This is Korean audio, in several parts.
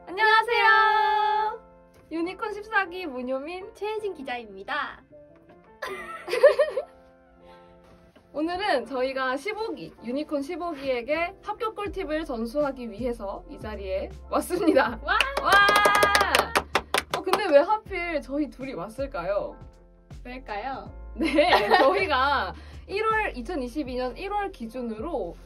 안녕하세요. 유니콘 14기 문효민, 최혜진 기자입니다. 오늘은 저희가 15기, 유니콘 15기에게 합격 꿀팁을 전수하기 위해서 이 자리에 왔습니다. 와! 근데 왜 하필 저희 둘이 왔을까요? 왜일까요? 네, 저희가 2022년 1월 기준으로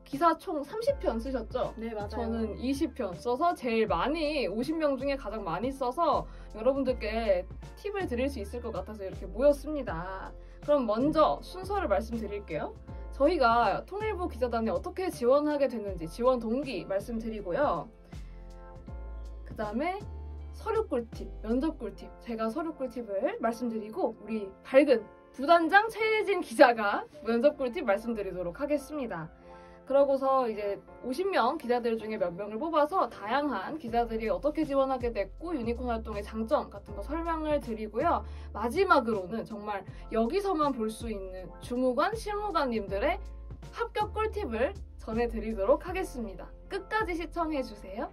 기사 총 30편 쓰셨죠? 네, 맞아요. 저는 20편 써서 제일 많이, 50명 중에 가장 많이 써서 여러분들께 팁을 드릴 수 있을 것 같아서 이렇게 모였습니다. 그럼 먼저 순서를 말씀드릴게요. 저희가 통일부 기자단에 어떻게 지원하게 됐는지 지원 동기 말씀드리고요. 그 다음에 서류 꿀팁, 면접 꿀팁, 제가 서류 꿀팁을 말씀드리고 우리 밝은 부단장 최혜진 기자가 면접 꿀팁 말씀드리도록 하겠습니다. 그러고서 이제 50명 기자들 중에 몇 명을 뽑아서 다양한 기자들이 어떻게 지원하게 됐고 유니콘 활동의 장점 같은 거 설명을 드리고요. 마지막으로는 정말 여기서만 볼 수 있는 주무관, 실무관님들의 합격 꿀팁을 전해드리도록 하겠습니다. 끝까지 시청해주세요.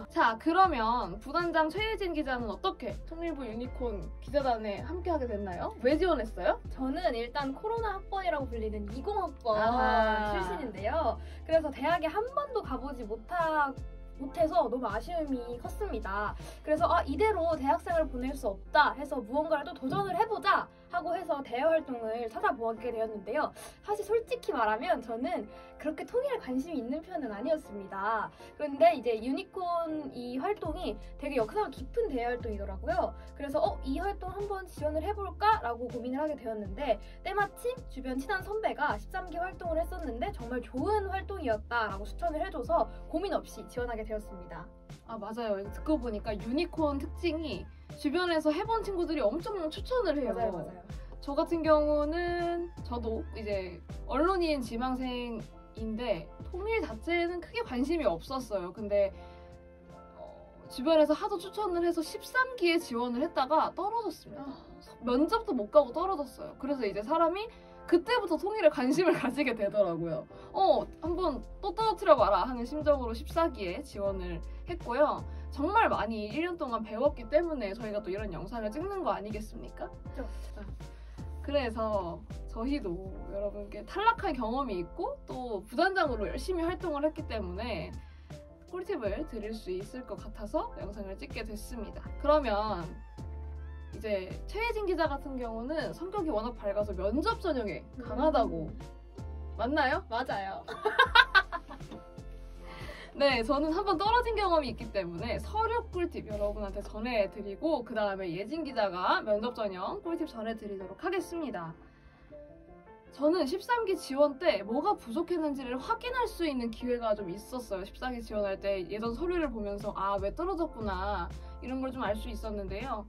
자, 그러면 부단장 최혜진 기자는 어떻게 통일부 유니콘 기자단에 함께하게 됐나요? 왜 지원했어요? 저는 일단 코로나 학번이라고 불리는 20학번 아하. 출신인데요. 그래서 대학에 한 번도 가보지 못해서 너무 아쉬움이 컸습니다. 그래서 이대로 대학생을 보낼 수 없다 해서 무언가를 또 도전을 해보자 하고 해서 대외 활동을 찾아보게 되었는데요. 사실 솔직히 말하면 저는 그렇게 통일에 관심이 있는 편은 아니었습니다. 그런데 이제 유니콘 이 활동이 되게 역사가 깊은 대외 활동이더라고요. 그래서 이 활동 한번 지원을 해볼까? 라고 고민을 하게 되었는데 때마침 주변 친한 선배가 13기 활동을 했었는데 정말 좋은 활동이었다라고 추천을 해줘서 고민 없이 지원하게 되었습니다. 아, 맞아요. 듣고 보니까 유니콘 특징이 주변에서 해본 친구들이 엄청 추천을 해요. 맞아요. 저 같은 경우는 저도 이제 언론인 지망생인데 통일 자체는 크게 관심이 없었어요. 근데 주변에서 하도 추천을 해서 13기에 지원을 했다가 떨어졌습니다. 면접도 못 가고 떨어졌어요. 그래서 이제 사람이 그때부터 통일에 관심을 가지게 되더라고요. 한번 또 떨어뜨려봐라 하는 심정으로 14기에 지원을 했고요. 정말 많이 1년 동안 배웠기 때문에 저희가 또 이런 영상을 찍는 거 아니겠습니까? 그렇죠. 그래서 저희도 여러분께 탈락한 경험이 있고 또 부단장으로 열심히 활동을 했기 때문에 꿀팁을 드릴 수 있을 것 같아서 영상을 찍게 됐습니다. 그러면 이제 최혜진 기자 같은 경우는 성격이 워낙 밝아서 면접 전형에 강하다고 맞나요? 맞아요. 네, 저는 한번 떨어진 경험이 있기 때문에 서류 꿀팁 여러분한테 전해드리고 그 다음에 예진 기자가 면접 전형 꿀팁 전해드리도록 하겠습니다. 저는 13기 지원 때 뭐가 부족했는지를 확인할 수 있는 기회가 좀 있었어요. 14기 지원할 때 예전 서류를 보면서 왜 떨어졌구나 이런 걸 좀 알 수 있었는데요.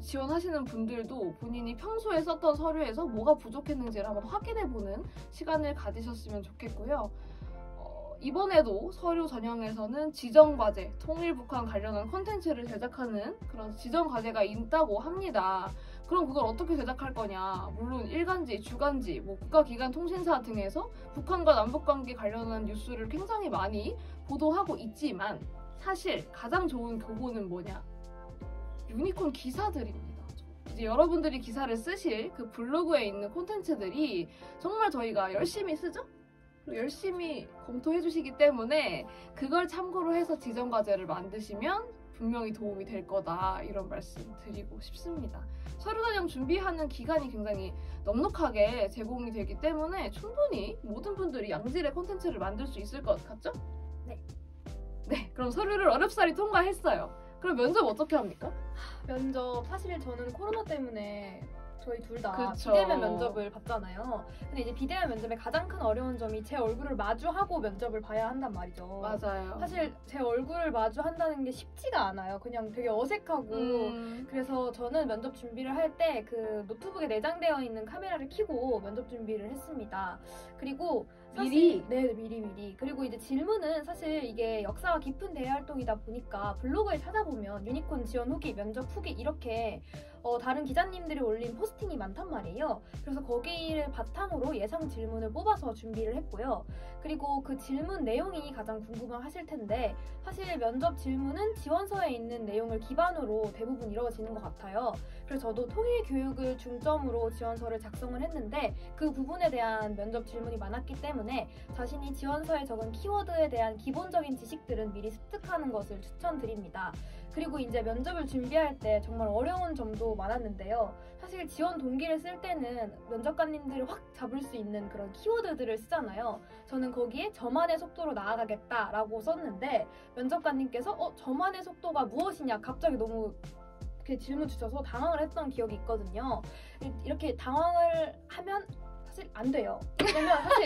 지원하시는 분들도 본인이 평소에 썼던 서류에서 뭐가 부족했는지를 한번 확인해보는 시간을 가지셨으면 좋겠고요. 이번에도 서류 전형에서는 지정과제, 통일북한 관련한 콘텐츠를 제작하는 그런 지정과제가 있다고 합니다. 그럼 그걸 어떻게 제작할 거냐? 물론 일간지, 주간지, 국가기관 통신사 등에서 북한과 남북관계 관련한 뉴스를 굉장히 많이 보도하고 있지만 사실 가장 좋은 교보는 뭐냐? 유니콘 기사들입니다. 이제 여러분들이 기사를 쓰실 그 블로그에 있는 콘텐츠들이 정말 저희가 열심히 쓰죠? 열심히 검토해 주시기 때문에 그걸 참고로 해서 지정과제를 만드시면 분명히 도움이 될 거다 이런 말씀 드리고 싶습니다. 서류 전형 준비하는 기간이 굉장히 넉넉하게 제공이 되기 때문에 충분히 모든 분들이 양질의 콘텐츠를 만들 수 있을 것 같죠? 네, 그럼 서류를 어렵사리 통과했어요. 그럼 면접 어떻게 합니까? 면접 사실 저는 코로나 때문에 저희 둘 다 그쵸. 비대면 면접을 봤잖아요. 근데 이제 비대면 면접의 가장 큰 어려운 점이 제 얼굴을 마주하고 면접을 봐야 한단 말이죠. 맞아요. 사실 제 얼굴을 마주한다는 게 쉽지가 않아요. 그냥 되게 어색하고 그래서 저는 면접 준비를 할 때 그 노트북에 내장되어 있는 카메라를 켜고 면접 준비를 했습니다. 그리고 미리? 네, 미리. 그리고 이제 질문은 사실 이게 역사가 깊은 대외 활동이다 보니까 블로그에 찾아보면 유니콘 지원 후기, 면접 후기 이렇게 다른 기자님들이 올린 포스팅이 많단 말이에요. 그래서 거기를 바탕으로 예상 질문을 뽑아서 준비를 했고요. 그리고 그 질문 내용이 가장 궁금하실 텐데 사실 면접 질문은 지원서에 있는 내용을 기반으로 대부분 이루어지는 것 같아요. 그래서 저도 통일 교육을 중점으로 지원서를 작성을 했는데 그 부분에 대한 면접 질문이 많았기 때문에 자신이 지원서에 적은 키워드에 대한 기본적인 지식들은 미리 습득하는 것을 추천드립니다. 그리고 이제 면접을 준비할 때 정말 어려운 점도 많았는데요. 사실 지원 동기를 쓸 때는 면접관님들을 확 잡을 수 있는 그런 키워드들을 쓰잖아요. 저는 거기에 저만의 속도로 나아가겠다라고 썼는데 면접관님께서 저만의 속도가 무엇이냐 갑자기 너무 이렇게 질문 주셔서 당황을 했던 기억이 있거든요. 이렇게 당황을 하면 사실 안 돼요. 왜냐면 사실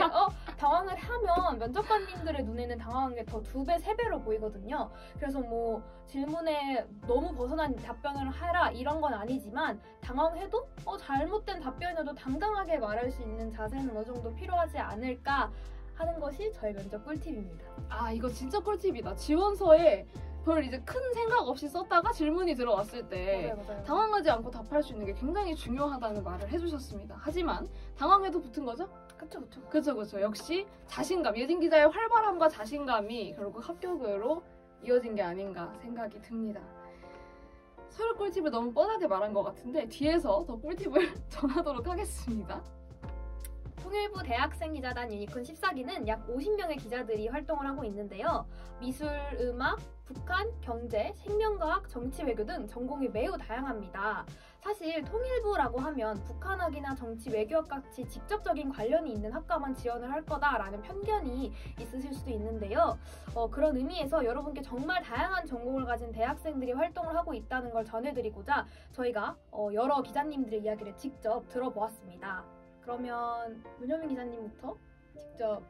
당황을 하면 면접관님들의 눈에는 당황한 게 더 2배, 3배로 보이거든요. 그래서 뭐 질문에 너무 벗어난 답변을 하라 이런 건 아니지만 당황해도 잘못된 답변이라도 당당하게 말할 수 있는 자세는 어느 정도 필요하지 않을까 하는 것이 저의 면접 꿀팁입니다. 아, 이거 진짜 꿀팁이다. 지원서에 별 이제 큰 생각 없이 썼다가 질문이 들어왔을 때 맞아요. 당황하지 않고 답할 수 있는 게 굉장히 중요하다는 말을 해주셨습니다. 하지만 당황해도 붙은 거죠? 그쵸. 역시 자신감, 예진 기자의 활발함과 자신감이 결국 합격으로 이어진 게 아닌가 생각이 듭니다. 서류 꿀팁을 너무 뻔하게 말한 것 같은데 뒤에서 더 꿀팁을 전하도록 하겠습니다. 통일부 대학생 기자단 유니콘 14기는 약 50명의 기자들이 활동을 하고 있는데요. 미술, 음악, 북한, 경제, 생명과학, 정치, 외교 등 전공이 매우 다양합니다. 사실 통일부라고 하면 북한학이나 정치, 외교학 같이 직접적인 관련이 있는 학과만 지원을 할 거다라는 편견이 있으실 수도 있는데요. 그런 의미에서 여러분께 정말 다양한 전공을 가진 대학생들이 활동을 하고 있다는 걸 전해드리고자 저희가 여러 기자님들의 이야기를 직접 들어보았습니다. 그러면 문효민 기자님부터 직접.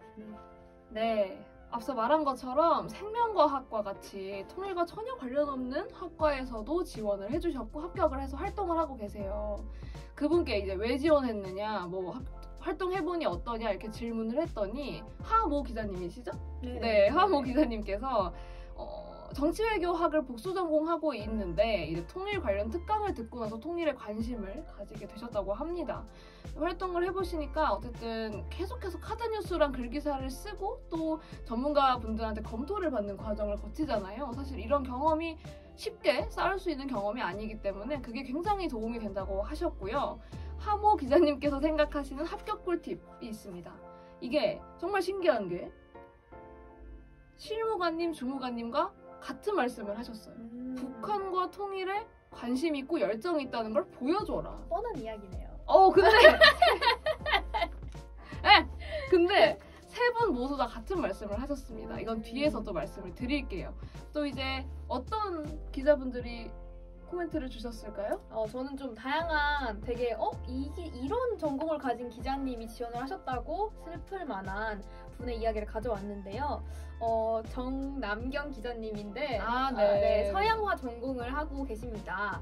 네, 앞서 말한 것처럼 생명과학과 같이 통일과 전혀 관련 없는 학과에서도 지원을 해주셨고 합격을 해서 활동을 하고 계세요. 그분께 이제 왜 지원했느냐, 뭐 활동해보니 어떠냐 이렇게 질문을 했더니 하모 기자님이시죠? 네, 하모 기자님께서 정치외교학을 복수 전공하고 있는데 이제 통일 관련 특강을 듣고 나서 통일에 관심을 가지게 되셨다고 합니다. 활동을 해보시니까 어쨌든 계속해서 카드뉴스랑 글기사를 쓰고 또 전문가분들한테 검토를 받는 과정을 거치잖아요. 사실 이런 경험이 쉽게 쌓을 수 있는 경험이 아니기 때문에 그게 굉장히 도움이 된다고 하셨고요. 하모 기자님께서 생각하시는 합격 꿀팁이 있습니다. 이게 정말 신기한 게 실무관님, 주무관님과 같은 말씀을 하셨어요. 북한과 통일에 관심 있고 열정이 있다는 걸 보여줘라. 뻔한 이야기네요. 근데 세 분 모두 다 같은 말씀을 하셨습니다. 이건 뒤에서 또 말씀을 드릴게요. 또 이제 어떤 기자분들이 코멘트를 주셨을까요? 저는 좀 다양한 되게 이런 전공을 가진 기자님이 지원을 하셨다고 슬플 만한 분의 이야기를 가져왔는데요. 정남경 기자님인데 네, 서양화 전공을 하고 계십니다.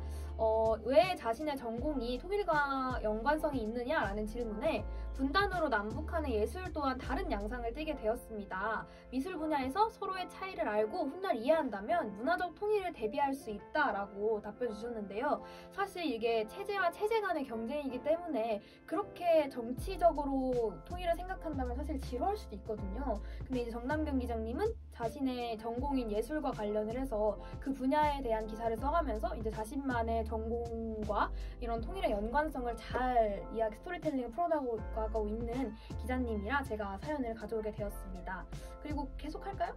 왜 자신의 전공이 통일과 연관성이 있느냐라는 질문에 분단으로 남북한의 예술 또한 다른 양상을 띠게 되었습니다. 미술 분야에서 서로의 차이를 알고 훗날 이해한다면 문화적 통일을 대비할 수 있다라고 답변 주셨는데요. 사실 이게 체제와 체제 간의 경쟁이기 때문에 그렇게 정치적으로 통일을 생각한다면 사실 지루할 수도 있거든요. 근데 이제 정남경 기자님은 자신의 전공인 예술과 관련을 해서 그 분야에 대한 기사를 써가면서 이제 자신만의 전공과 이런 통일의 연관성을 잘 스토리텔링을 풀어나가고 있는 기자님이라 제가 사연을 가져오게 되었습니다. 그리고 계속할까요?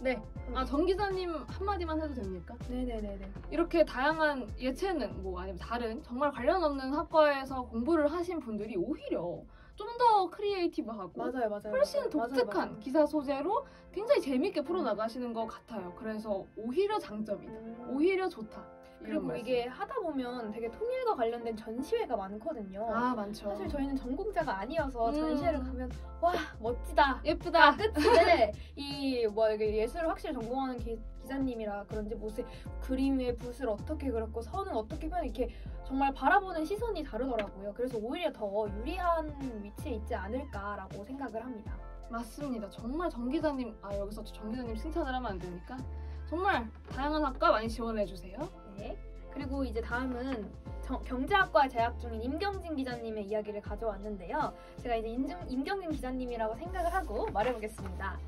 네. 정 기자님 한마디만 해도 됩니까? 네네네네. 이렇게 다양한 예체능, 아니면 다른 정말 관련 없는 학과에서 공부를 하신 분들이 오히려 좀 더 크리에이티브하고 맞아요. 훨씬 독특한 맞아요. 기사 소재로 굉장히 재밌게 풀어나가시는 것 같아요. 그래서 오히려 장점이다. 오히려 좋다. 그리고 이게 하다 보면 되게 통일과 관련된 전시회가 많거든요. 많죠. 사실 저희는 전공자가 아니어서 전시회를 가면 와 멋지다, 예쁘다 끝인데 이게 예술을 확실히 전공하는 기자님이라 그런지 무슨 그림 위에 붓을 어떻게 그렸고 선은 어떻게 펴 이렇게 정말 바라보는 시선이 다르더라고요. 그래서 오히려 더 유리한 위치에 있지 않을까라고 생각을 합니다. 맞습니다. 정말 정 기자님 여기서 정 기자님 칭찬을 하면 안 되니까 정말 다양한 학과 많이 지원해주세요. 네. 그리고 이제 다음은 경제학과에 재학 중인 임경진 기자님의 이야기를 가져왔는데요. 제가 이제 임경진 기자님이라고 생각을 하고 말해보겠습니다.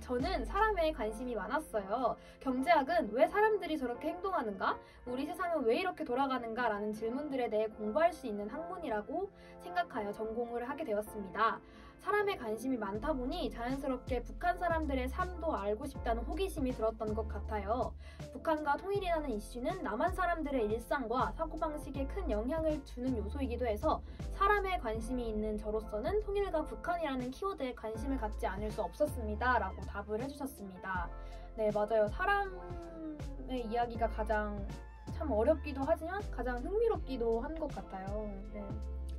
저는 사람에 관심이 많았어요. 경제학은 왜 사람들이 저렇게 행동하는가? 우리 세상은 왜 이렇게 돌아가는가? 라는 질문들에 대해 공부할 수 있는 학문이라고 생각하여 전공을 하게 되었습니다. 사람에 관심이 많다 보니 자연스럽게 북한 사람들의 삶도 알고 싶다는 호기심이 들었던 것 같아요. 북한과 통일이라는 이슈는 남한 사람들의 일상과 사고방식에 큰 영향을 주는 요소이기도 해서 사람에 관심이 있는 저로서는 통일과 북한이라는 키워드에 관심을 갖지 않을 수 없었습니다. 라고 답을 해주셨습니다. 네, 맞아요. 사람의 이야기가 가장 참 어렵기도 하지만 가장 흥미롭기도 한 것 같아요. 네.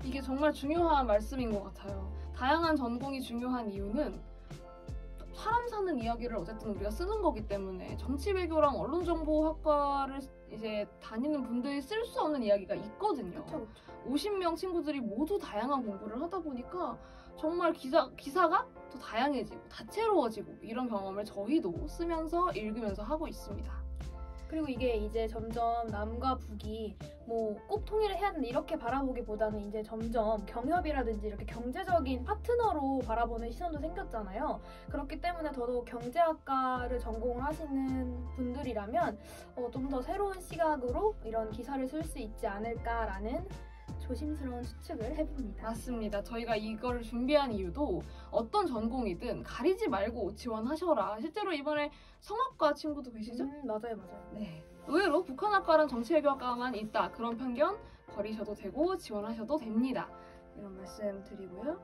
이게 정말 중요한 말씀인 것 같아요. 다양한 전공이 중요한 이유는 사람 사는 이야기를 어쨌든 우리가 쓰는 거기 때문에 정치외교랑 언론정보학과를 이제 다니는 분들이 쓸 수 없는 이야기가 있거든요. 그쵸. 50명 친구들이 모두 다양한 공부를 하다 보니까 정말 기사가 더 다양해지고 다채로워지고 이런 경험을 저희도 쓰면서 읽으면서 하고 있습니다. 그리고 이게 이제 점점 남과 북이 뭐 꼭 통일을 해야 된다 이렇게 바라보기보다는 이제 점점 경협이라든지 이렇게 경제적인 파트너로 바라보는 시선도 생겼잖아요. 그렇기 때문에 더더욱 경제학과를 전공을 하시는 분들이라면 좀 더 새로운 시각으로 이런 기사를 쓸 수 있지 않을까라는 조심스러운 추측을 해봅니다. 맞습니다. 저희가 이거를 준비한 이유도 어떤 전공이든 가리지 말고 지원하셔라. 실제로 이번에 성악과 친구도 계시죠? 맞아요. 네. 의외로 북한학과랑 정치외교학과만 있다. 그런 편견 버리셔도 되고 지원하셔도 됩니다. 이런 말씀 드리고요.